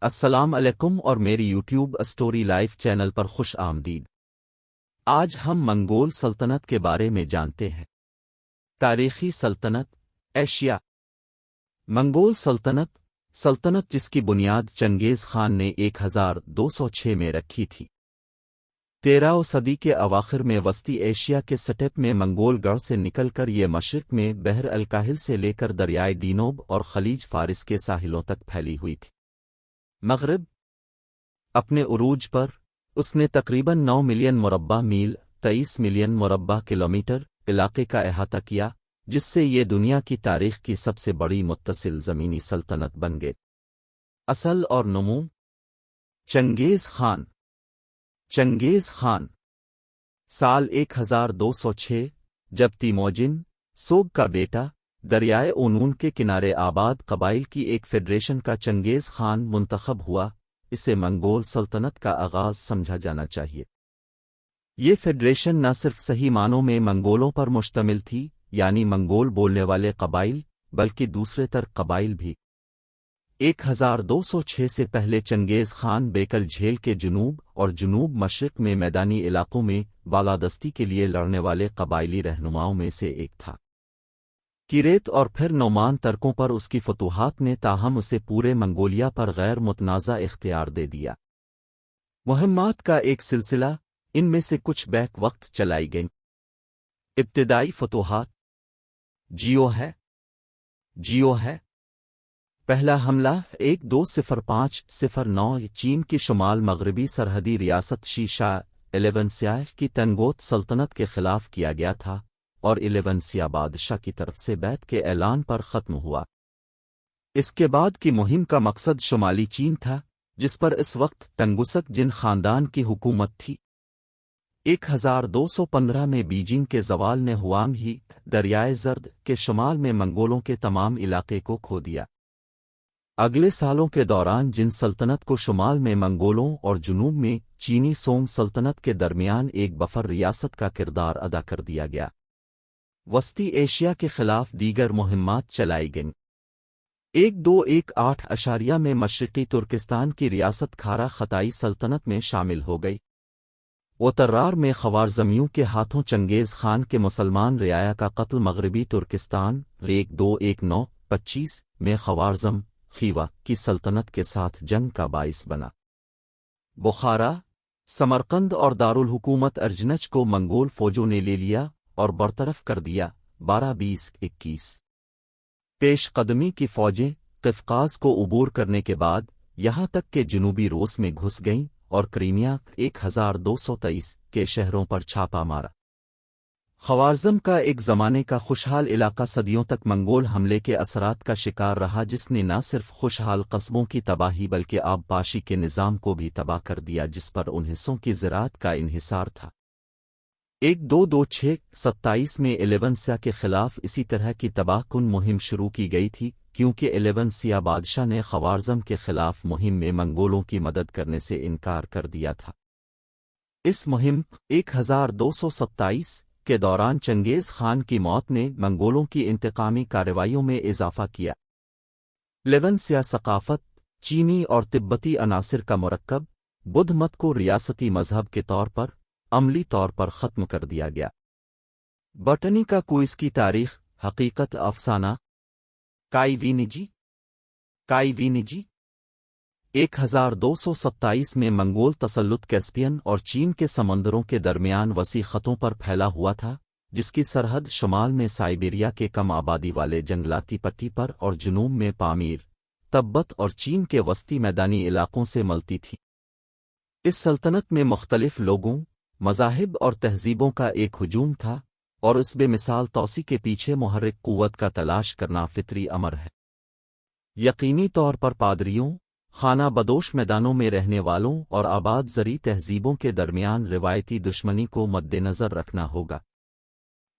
السلام علیکم اور میری یوٹیوب اسٹوری لائف چینل پر خوش آمدید۔ آج ہم منگول سلطنت کے بارے میں جانتے ہیں۔ تاریخی سلطنت ایشیا۔ منگول سلطنت جس کی بنیاد چنگیز خان نے 1206 میں رکھی تھی۔ 13ویں صدی کے اواخر میں وسطی ایشیا کے سٹیپ میں منگول گڑھ سے نکل کر یہ مشرق میں بحر الکاہل سے لے کر دریائے ڈینوب اور خلیج فارس کے ساحلوں تک پھیلی ہوئی تھی۔ مغرب اپنے عروج پر اس نے تقریباً 9 ملین مربع میل 23 ملین مربع کلومیٹر علاقے کا احاطہ کیا، جس سے یہ دنیا کی تاریخ کی سب سے بڑی متصل زمینی سلطنت بن گئی۔ اصل اور نمو چنگیز خان سال 1206 جب تیموجن سوگ کا بیٹا دریائے اونون کے کنارے آباد قبائل کی ایک فیڈریشن کا چنگیز خان منتخب ہوا، اسے منگول سلطنت کا آغاز سمجھا جانا چاہیے۔ یہ فیڈریشن نہ صرف صحیح معنوں میں منگولوں پر مشتمل تھی، یعنی منگول بولنے والے قبائل، بلکہ دوسرے تر قبائل بھی۔ 1206 سے پہلے چنگیز خان بیکل جھیل کے جنوب اور جنوب مشرق میں میدانی علاقوں میں بالادستی کے لیے لڑنے والے قبائلی رہنماؤں میں سے ایک تھا۔ کیریت اور پھر نومان ترکوں پر اس کی فتوحات نے تاہم اسے پورے منگولیا پر غیر متنازع اختیار دے دیا۔ مہمات کا ایک سلسلہ، ان میں سے کچھ بیک وقت چلائی گئیں۔ ابتدائی فتوحات جیو ہے پہلا حملہ 1205-09 چین کی شمال مغربی سرحدی ریاست شیشا 11 کی تنگوت سلطنت کے خلاف کیا گیا تھا اور 11 بادشاہ کی طرف سے بیعت کے اعلان پر ختم ہوا۔ اس کے بعد کی مہم کا مقصد شمالی چین تھا، جس پر اس وقت ٹنگوسک جن خاندان کی حکومت تھی۔ 1215 میں بیجنگ کے زوال نے ہوانگ ہی دریائے زرد کے شمال میں منگولوں کے تمام علاقے کو کھو دیا۔ اگلے سالوں کے دوران جن سلطنت کو شمال میں منگولوں اور جنوب میں چینی سونگ سلطنت کے درمیان ایک بفر ریاست کا کردار ادا کر دیا گیا۔ وسطی ایشیا کے خلاف دیگر مہمات چلائی گئیں۔ 1218 میں مشرقی ترکستان کی ریاست کھارا خطائی سلطنت میں شامل ہو گئی۔ اوترار میں خوارزمیوں کے ہاتھوں چنگیز خان کے مسلمان رعایا کا قتل مغربی ترکستان 1219-25 میں خوارزم خیوا کی سلطنت کے ساتھ جنگ کا باعث بنا۔ بخارا، سمرقند اور دارالحکومت ارجنچ کو منگول فوجوں نے لے لیا اور برطرف کر دیا۔ 1220-21 پیش قدمی کی فوجیں قفقاز کو عبور کرنے کے بعد یہاں تک کہ جنوبی روس میں گھس گئیں اور کرینیا 1223 کے شہروں پر چھاپا مارا۔ خوارزم کا ایک زمانے کا خوشحال علاقہ صدیوں تک منگول حملے کے اثرات کا شکار رہا، جس نے نہ صرف خوشحال قصبوں کی تباہی بلکہ آبپاشی کے نظام کو بھی تباہ کر دیا، جس پر ان حصوں کی زراعت کا انحصار تھا۔ 1226-27 میں 11 کے خلاف اسی طرح کی تباہ کن مہم شروع کی گئی تھی، کیونکہ 11 بادشاہ نے خوارزم کے خلاف مہم میں منگولوں کی مدد کرنے سے انکار کر دیا تھا۔ اس مہم 1227 کے دوران چنگیز خان کی موت نے منگولوں کی انتقامی کارروائیوں میں اضافہ کیا۔ 11 ثقافت چینی اور تبتی عناصر کا مرکب، بدھ مت کو ریاستی مذہب کے طور پر عملی طور پر ختم کر دیا گیا۔ بٹنی کا کوئز کی تاریخ حقیقت افسانہ کائی وی نجی 1227 میں منگول تسلط کیسپین اور چین کے سمندروں کے درمیان وسیع خطوں پر پھیلا ہوا تھا، جس کی سرحد شمال میں سائبیریا کے کم آبادی والے جنگلاتی پٹی پر اور جنوب میں پامیر، تبت اور چین کے وسطی میدانی علاقوں سے ملتی تھی۔ اس سلطنت میں مختلف لوگوں، مذاہب اور تہذیبوں کا ایک ہجوم تھا، اور اس بے مثال توسیع کے پیچھے محرک قوت کا تلاش کرنا فطری امر ہے۔ یقینی طور پر پادریوں، خانہ بدوش میدانوں میں رہنے والوں اور آباد زرعی تہذیبوں کے درمیان روایتی دشمنی کو مد نظر رکھنا ہوگا۔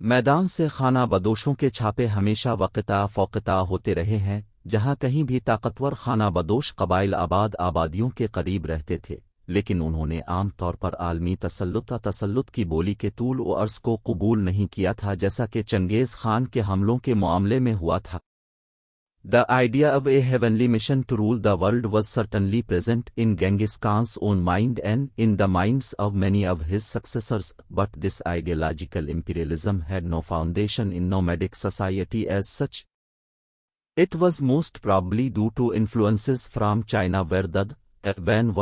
میدان سے خانہ بدوشوں کے چھاپے ہمیشہ وقتہ فوقتہ ہوتے رہے ہیں، جہاں کہیں بھی طاقتور خانہ بدوش قبائل آبادیوں کے قریب رہتے تھے، لیکن انہوں نے عام طور پر عالمی تسلط کی بولی کے طول و عرض کو قبول نہیں کیا تھا، جیسا کہ چنگیز خان کے حملوں کے معاملے میں ہوا تھا۔ The idea of a heavenly mission to rule the world was certainly present in Genghis Khan's own mind and in the minds of many of his successors, but this ideological imperialism had no foundation in nomadic society as such. It was most probably due to influences from China, where the Van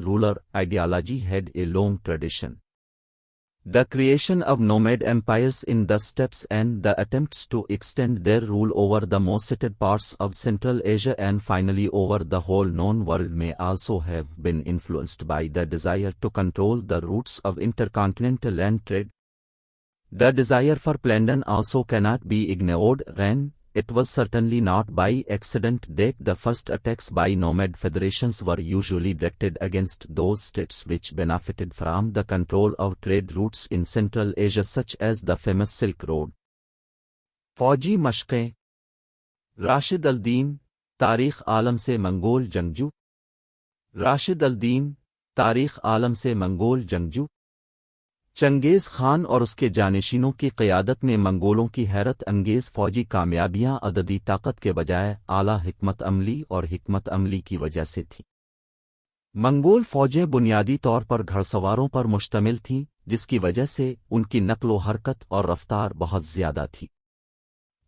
ruler ideology had a long tradition. The creation of nomad empires in the steppes and the attempts to extend their rule over the most settled parts of Central Asia and finally over the whole known world may also have been influenced by the desire to control the routes of intercontinental land trade. The desire for plunder also cannot be ignored, and it was certainly not by accident that the first attacks by nomad federations were usually directed against those states which benefited from the control of trade routes in Central Asia, such as the famous Silk Road. فوجی مشقیں راشد الدین تاریخ عالم سے منگول جنگجو راشد الدین تاریخ عالم سے منگول جنگجو چنگیز خان اور اس کے جانشینوں کی قیادت میں منگولوں کی حیرت انگیز فوجی کامیابیاں عددی طاقت کے بجائے اعلیٰ حکمت عملی اور حکمت عملی کی وجہ سے تھیں۔ منگول فوجیں بنیادی طور پر گھڑ سواروں پر مشتمل تھیں، جس کی وجہ سے ان کی نقل و حرکت اور رفتار بہت زیادہ تھی۔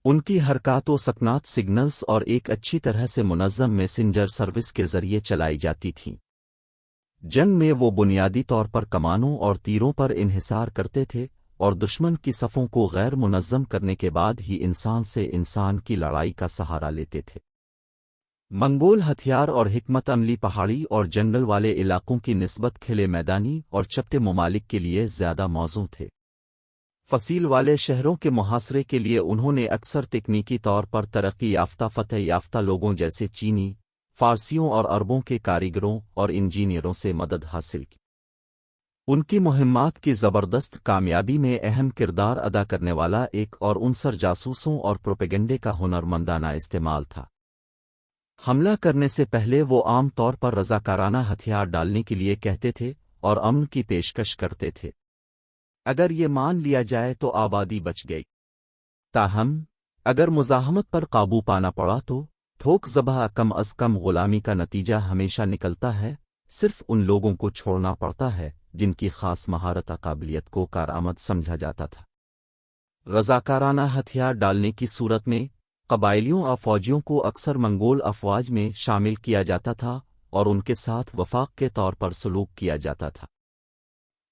ان کی حرکات و سکنات سگنلز اور ایک اچھی طرح سے منظم میسنجر سروس کے ذریعے چلائی جاتی تھیں۔ جنگ میں وہ بنیادی طور پر کمانوں اور تیروں پر انحصار کرتے تھے اور دشمن کی صفوں کو غیر منظم کرنے کے بعد ہی انسان سے انسان کی لڑائی کا سہارا لیتے تھے۔ منگول ہتھیار اور حکمت عملی پہاڑی اور جنگل والے علاقوں کی نسبت کھلے میدانی اور چپٹے ممالک کے لیے زیادہ موزوں تھے۔ فصیل والے شہروں کے محاصرے کے لیے انہوں نے اکثر تکنیکی طور پر ترقی یافتہ فتح یافتہ لوگوں جیسے چینی، فارسیوں اور عربوں کے کاریگروں اور انجینئروں سے مدد حاصل کی۔ ان کی مہمات کی زبردست کامیابی میں اہم کردار ادا کرنے والا ایک اور عنصر جاسوسوں اور پروپیگنڈے کا ہنرمندانہ استعمال تھا۔ حملہ کرنے سے پہلے وہ عام طور پر رضاکارانہ ہتھیار ڈالنے کے لیے کہتے تھے اور امن کی پیشکش کرتے تھے۔ اگر یہ مان لیا جائے تو آبادی بچ گئی، تاہم اگر مزاحمت پر قابو پانا پڑا تو تھوک ذبح کم از کم غلامی کا نتیجہ ہمیشہ نکلتا ہے۔ صرف ان لوگوں کو چھوڑنا پڑتا ہے جن کی خاص مہارت قابلیت کو کارآمد سمجھا جاتا تھا۔ رضاکارانہ ہتھیار ڈالنے کی صورت میں قبائلیوں اور فوجیوں کو اکثر منگول افواج میں شامل کیا جاتا تھا اور ان کے ساتھ وفاق کے طور پر سلوک کیا جاتا تھا۔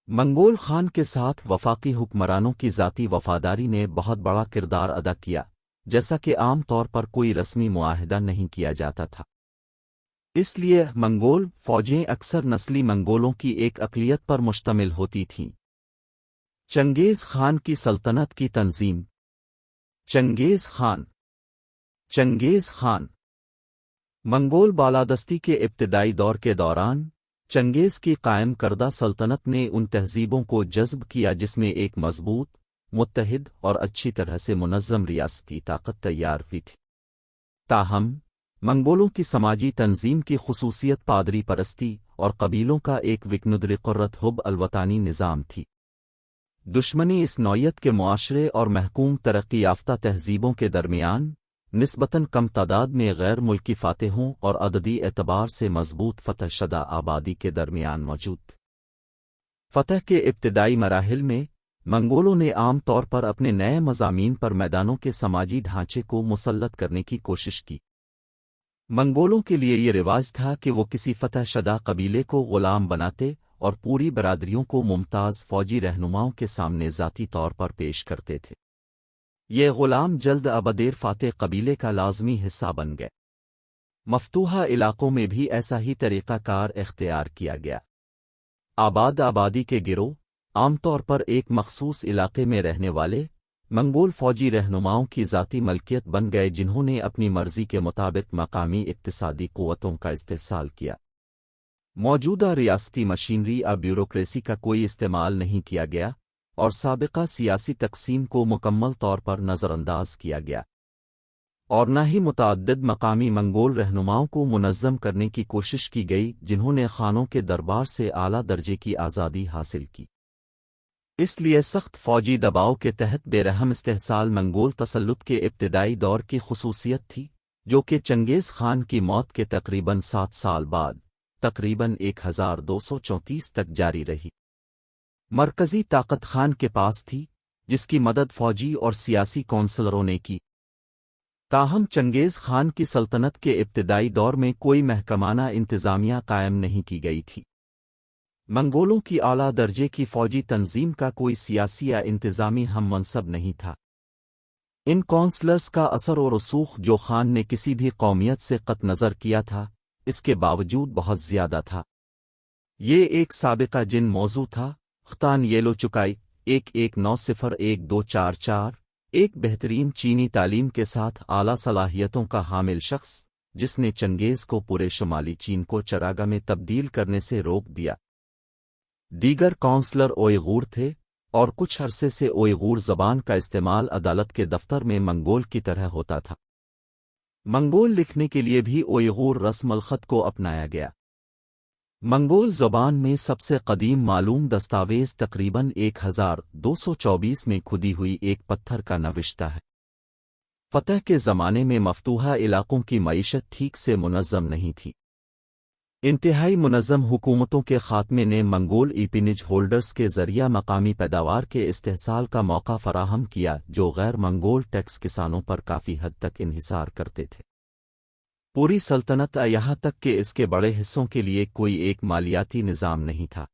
منگول خان کے ساتھ وفاقی حکمرانوں کی ذاتی وفاداری نے بہت بڑا کردار ادا کیا، جیسا کہ عام طور پر کوئی رسمی معاہدہ نہیں کیا جاتا تھا۔ اس لیے منگول فوجیں اکثر نسلی منگولوں کی ایک اقلیت پر مشتمل ہوتی تھیں۔ چنگیز خان کی سلطنت کی تنظیم۔ چنگیز خان منگول بالادستی کے ابتدائی دور کے دوران چنگیز کی قائم کردہ سلطنت نے ان تہذیبوں کو جذب کیا جس میں ایک مضبوط، متحد اور اچھی طرح سے منظم ریاستی طاقت تیار ہوئی تھی۔ تاہم منگولوں کی سماجی تنظیم کی خصوصیت پادری پرستی اور قبیلوں کا ایک وکندر قرت حب الوطانی نظام تھی۔ دشمنی اس نوعیت کے معاشرے اور محکوم ترقی یافتہ تہذیبوں کے درمیان نسبتاً کم تعداد میں غیر ملکی فاتحوں اور عددی اعتبار سے مضبوط فتح شدہ آبادی کے درمیان موجود تھی۔ فتح کے ابتدائی مراحل میں منگولوں نے عام طور پر اپنے نئے مضامین پر میدانوں کے سماجی ڈھانچے کو مسلط کرنے کی کوشش کی۔ منگولوں کے لیے یہ رواج تھا کہ وہ کسی فتح شدہ قبیلے کو غلام بناتے اور پوری برادریوں کو ممتاز فوجی رہنماؤں کے سامنے ذاتی طور پر پیش کرتے تھے۔ یہ غلام جلد ابدیر فاتح قبیلے کا لازمی حصہ بن گئے۔ مفتوحہ علاقوں میں بھی ایسا ہی طریقہ کار اختیار کیا گیا۔ آبادی کے گروہ عام طور پر ایک مخصوص علاقے میں رہنے والے منگول فوجی رہنماؤں کی ذاتی ملکیت بن گئے جنہوں نے اپنی مرضی کے مطابق مقامی اقتصادی قوتوں کا استحصال کیا۔ موجودہ ریاستی مشینری اور بیوروکریسی کا کوئی استعمال نہیں کیا گیا اور سابقہ سیاسی تقسیم کو مکمل طور پر نظر انداز کیا گیا، اور نہ ہی متعدد مقامی منگول رہنماؤں کو منظم کرنے کی کوشش کی گئی جنہوں نے خانوں کے دربار سے اعلیٰ درجے کی آزادی حاصل کی۔ اس لیے سخت فوجی دباؤ کے تحت بے رحم استحصال منگول تسلط کے ابتدائی دور کی خصوصیت تھی، جو کہ چنگیز خان کی موت کے تقریباً 7 سال بعد تقریباً 1234 تک جاری رہی۔ مرکزی طاقت خان کے پاس تھی، جس کی مدد فوجی اور سیاسی کونسلروں نے کی۔ تاہم چنگیز خان کی سلطنت کے ابتدائی دور میں کوئی محکمانہ انتظامیہ قائم نہیں کی گئی تھی۔ منگولوں کی اعلیٰ درجے کی فوجی تنظیم کا کوئی سیاسی یا انتظامی ہم منصب نہیں تھا۔ ان کونسلرز کا اثر و رسوخ جو خان نے کسی بھی قومیت سے قطع نظر کیا تھا، اس کے باوجود بہت زیادہ تھا۔ یہ ایک سابقہ جن موضوع تھا، خطان یلو چکائی 11901244، ایک بہترین چینی تعلیم کے ساتھ اعلیٰ صلاحیتوں کا حامل شخص، جس نے چنگیز کو پورے شمالی چین کو چراگاہ میں تبدیل کرنے سے روک دیا۔ دیگر کونسلر اوئیغور تھے، اور کچھ عرصے سے اوئیغور زبان کا استعمال عدالت کے دفتر میں منگول کی طرح ہوتا تھا۔ منگول لکھنے کے لیے بھی اوئیغور رسم الخط کو اپنایا گیا۔ منگول زبان میں سب سے قدیم معلوم دستاویز تقریباً 1224 میں کھدی ہوئی ایک پتھر کا نوشتہ ہے۔ فتح کے زمانے میں مفتوحہ علاقوں کی معیشت ٹھیک سے منظم نہیں تھی۔ انتہائی منظم حکومتوں کے خاتمے نے منگول ایپینج ہولڈرز کے ذریعہ مقامی پیداوار کے استحصال کا موقع فراہم کیا، جو غیر منگول ٹیکس کسانوں پر کافی حد تک انحصار کرتے تھے۔ پوری سلطنت یہاں تک کہ اس کے بڑے حصوں کے لیے کوئی ایک مالیاتی نظام نہیں تھا۔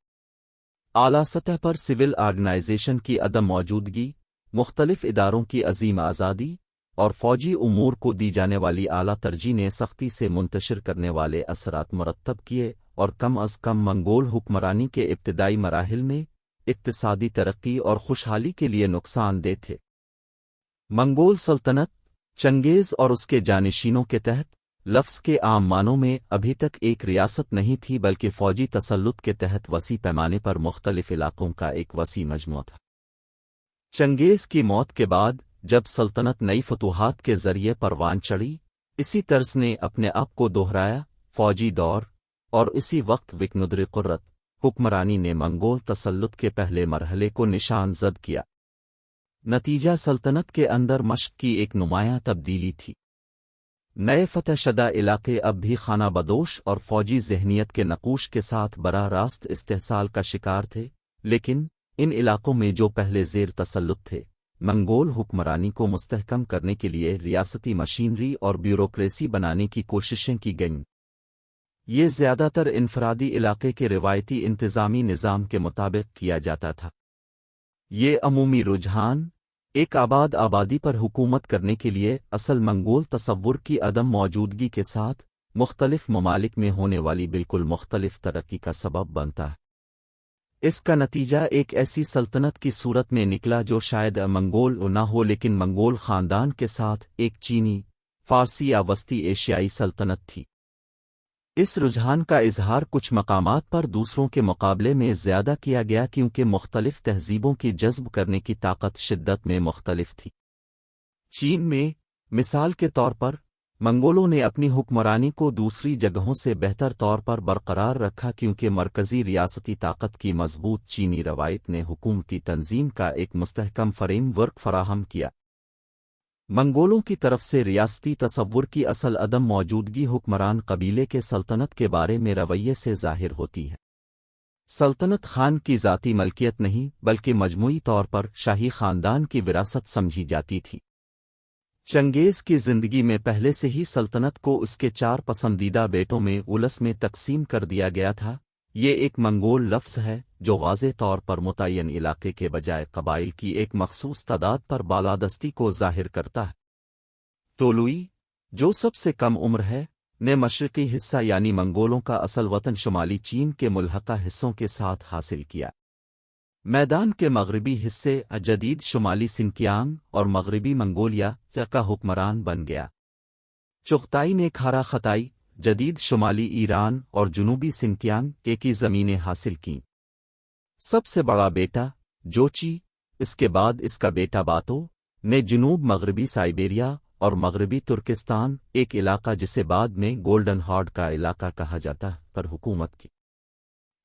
اعلیٰ سطح پر سول آرگنائزیشن کی عدم موجودگی، مختلف اداروں کی عظیم آزادی، اور فوجی امور کو دی جانے والی اعلیٰ ترجیح نے سختی سے منتشر کرنے والے اثرات مرتب کیے اور کم از کم منگول حکمرانی کے ابتدائی مراحل میں اقتصادی ترقی اور خوشحالی کے لیے نقصان دہ تھے۔ منگول سلطنت چنگیز اور اس کے جانشینوں کے تحت لفظ کے عام معنوں میں ابھی تک ایک ریاست نہیں تھی، بلکہ فوجی تسلط کے تحت وسیع پیمانے پر مختلف علاقوں کا ایک وسیع مجموعہ تھا۔ چنگیز کی موت کے بعد جب سلطنت نئی فتوحات کے ذریعے پروان چڑھی، اسی طرز نے اپنے آپ کو دہرایا، فوجی دور، اور اسی وقت وکنودر قرت حکمرانی نے منگول تسلط کے پہلے مرحلے کو نشان زد کیا۔ نتیجہ سلطنت کے اندر مشق کی ایک نمایاں تبدیلی تھی۔ نئے فتح شدہ علاقے اب بھی خانہ بدوش اور فوجی ذہنیت کے نقوش کے ساتھ براہ راست استحصال کا شکار تھے، لیکن ان علاقوں میں جو پہلے زیر تسلط تھے، منگول حکمرانی کو مستحکم کرنے کے لیے ریاستی مشینری اور بیوروکریسی بنانے کی کوششیں کی گئیں۔ یہ زیادہ تر انفرادی علاقے کے روایتی انتظامی نظام کے مطابق کیا جاتا تھا۔ یہ عمومی رجحان، ایک آبادی پر حکومت کرنے کے لیے اصل منگول تصور کی عدم موجودگی کے ساتھ مختلف ممالک میں ہونے والی بالکل مختلف ترقی کا سبب بنتا ہے۔ اس کا نتیجہ ایک ایسی سلطنت کی صورت میں نکلا جو شاید منگول نہ ہو، لیکن منگول خاندان کے ساتھ ایک چینی، فارسی یا وسطی ایشیائی سلطنت تھی۔ اس رجحان کا اظہار کچھ مقامات پر دوسروں کے مقابلے میں زیادہ کیا گیا کیونکہ مختلف تہذیبوں کی جذب کرنے کی طاقت شدت میں مختلف تھی۔ چین میں، مثال کے طور پر، منگولوں نے اپنی حکمرانی کو دوسری جگہوں سے بہتر طور پر برقرار رکھا کیونکہ مرکزی ریاستی طاقت کی مضبوط چینی روایت نے حکومتی تنظیم کا ایک مستحکم فریم ورک فراہم کیا۔ منگولوں کی طرف سے ریاستی تصور کی اصل عدم موجودگی حکمران قبیلے کے سلطنت کے بارے میں رویے سے ظاہر ہوتی ہے۔ سلطنت خان کی ذاتی ملکیت نہیں بلکہ مجموعی طور پر شاہی خاندان کی وراثت سمجھی جاتی تھی۔ چنگیز کی زندگی میں پہلے سے ہی سلطنت کو اس کے 4 پسندیدہ بیٹوں میں اولس میں تقسیم کر دیا گیا تھا۔ یہ ایک منگول لفظ ہے جو واضح طور پر متعین علاقے کے بجائے قبائل کی ایک مخصوص تعداد پر بالادستی کو ظاہر کرتا ہے۔ تولوئی، جو سب سے کم عمر ہے، نے مشرقی حصہ یعنی منگولوں کا اصل وطن شمالی چین کے ملحقہ حصوں کے ساتھ حاصل کیا۔ میدان کے مغربی حصے جدید شمالی سنکیانگ اور مغربی منگولیا کا حکمران بن گیا۔ چغتائی نے کھارا خطائی، جدید شمالی ایران اور جنوبی سنکیانگ کی زمینیں حاصل کیں۔ سب سے بڑا بیٹا جوچی، اس کے بعد اس کا بیٹا باتو، نے جنوب مغربی سائبیریا اور مغربی ترکستان، ایک علاقہ جسے بعد میں گولڈن ہارڈ کا علاقہ کہا جاتا ہے، پر حکومت کی۔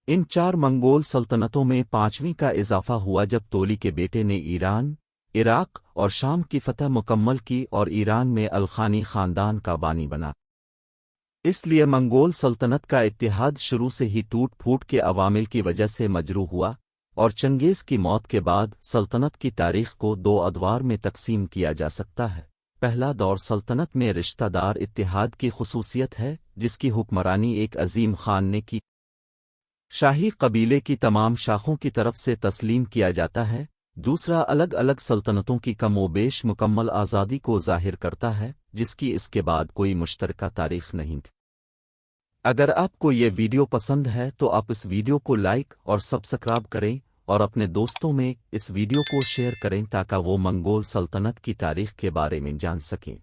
ان 4 منگول سلطنتوں میں 5ویں کا اضافہ ہوا جب تولی کے بیٹے نے ایران، عراق اور شام کی فتح مکمل کی اور ایران میں الخانی خاندان کا بانی بنا۔ اس لیے منگول سلطنت کا اتحاد شروع سے ہی ٹوٹ پھوٹ کے عوامل کی وجہ سے مجروح ہوا، اور چنگیز کی موت کے بعد سلطنت کی تاریخ کو دو ادوار میں تقسیم کیا جا سکتا ہے۔ پہلا دور سلطنت میں رشتہ دار اتحاد کی خصوصیت ہے، جس کی حکمرانی ایک عظیم خان نے کی شاہی قبیلے کی تمام شاخوں کی طرف سے تسلیم کیا جاتا ہے۔ دوسرا الگ الگ سلطنتوں کی کم و بیش مکمل آزادی کو ظاہر کرتا ہے، جس کی اس کے بعد کوئی مشترکہ تاریخ نہیں تھی۔ اگر آپ کو یہ ویڈیو پسند ہے تو آپ اس ویڈیو کو لائک اور سبسکرائب کریں اور اپنے دوستوں میں اس ویڈیو کو شیئر کریں تاکہ وہ منگول سلطنت کی تاریخ کے بارے میں جان سکیں۔